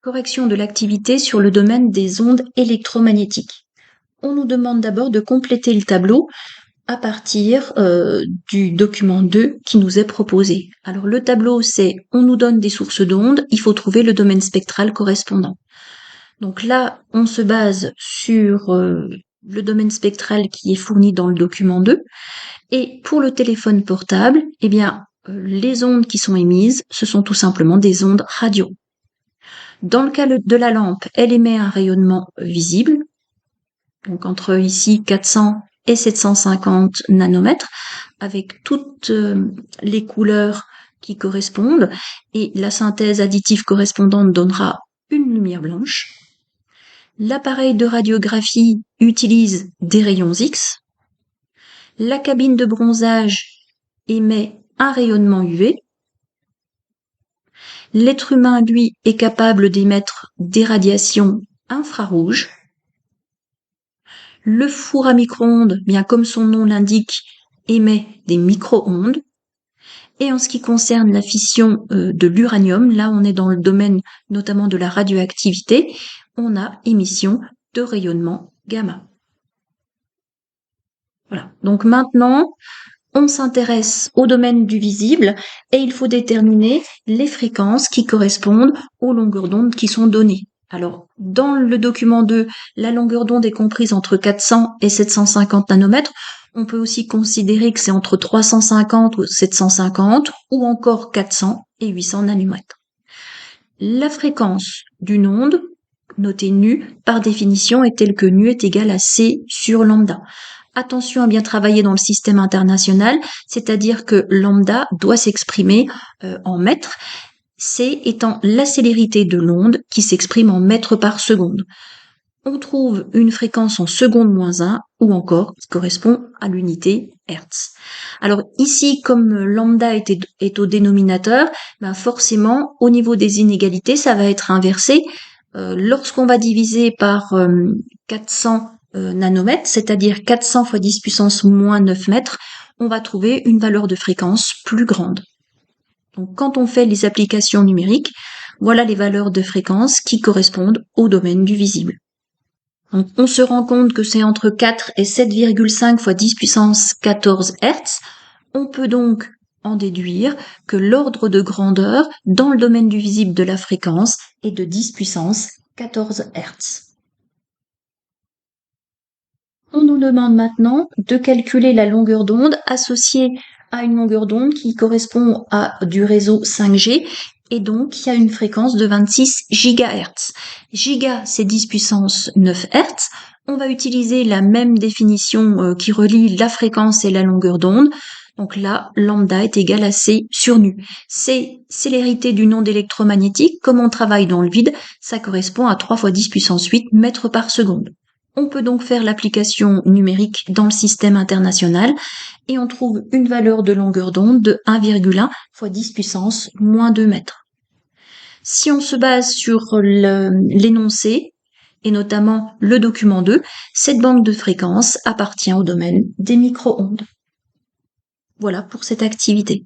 Correction de l'activité sur le domaine des ondes électromagnétiques. On nous demande d'abord de compléter le tableau à partir du document 2 qui nous est proposé. Alors le tableau, c'est on nous donne des sources d'ondes, il faut trouver le domaine spectral correspondant. Donc là, on se base sur le domaine spectral qui est fourni dans le document 2. Et pour le téléphone portable, eh bien, les ondes qui sont émises, ce sont tout simplement des ondes radio. Dans le cas de la lampe, elle émet un rayonnement visible, donc entre ici 400 et 750 nanomètres, avec toutes les couleurs qui correspondent, et la synthèse additive correspondante donnera une lumière blanche. L'appareil de radiographie utilise des rayons X. La cabine de bronzage émet un rayonnement UV. L'être humain, lui, est capable d'émettre des radiations infrarouges. Le four à micro-ondes, bien comme son nom l'indique, émet des micro-ondes. Et en ce qui concerne la fission de l'uranium, là on est dans le domaine notamment de la radioactivité, on a émission de rayonnement gamma. Voilà. Donc maintenant, on s'intéresse au domaine du visible et il faut déterminer les fréquences qui correspondent aux longueurs d'onde qui sont données. Alors, dans le document 2, la longueur d'onde est comprise entre 400 et 750 nanomètres. On peut aussi considérer que c'est entre 350 ou 750 ou encore 400 et 800 nanomètres. La fréquence d'une onde, notée nu, par définition est telle que nu est égal à C sur lambda. Attention à bien travailler dans le système international, c'est-à-dire que lambda doit s'exprimer en mètres, C étant la célérité de l'onde qui s'exprime en mètres par seconde. On trouve une fréquence en seconde moins 1 ou encore qui correspond à l'unité Hertz. Alors ici, comme lambda est au dénominateur, ben forcément au niveau des inégalités, ça va être inversé. Lorsqu'on va diviser par 400 nanomètres, c'est-à-dire 400 fois 10 puissance moins 9 mètres, on va trouver une valeur de fréquence plus grande. Donc quand on fait les applications numériques, voilà les valeurs de fréquence qui correspondent au domaine du visible. Donc on se rend compte que c'est entre 4 et 7,5 fois 10 puissance 14 Hertz. On peut donc en déduire que l'ordre de grandeur dans le domaine du visible de la fréquence est de 10 puissance 14 Hertz. On nous demande maintenant de calculer la longueur d'onde associée à une longueur d'onde qui correspond à du réseau 5G et donc qui a une fréquence de 26 GHz. Giga, c'est 10 puissance 9 Hz. On va utiliser la même définition qui relie la fréquence et la longueur d'onde. Donc là, lambda est égal à C sur nu. C'est célérité d'une onde électromagnétique. Comme on travaille dans le vide, ça correspond à 3 fois 10 puissance 8 mètres par seconde. On peut donc faire l'application numérique dans le système international et on trouve une valeur de longueur d'onde de 1,1 fois 10 puissance moins 2 mètres. Si on se base sur l'énoncé, et notamment le document 2, cette banque de fréquences appartient au domaine des micro-ondes. Voilà pour cette activité.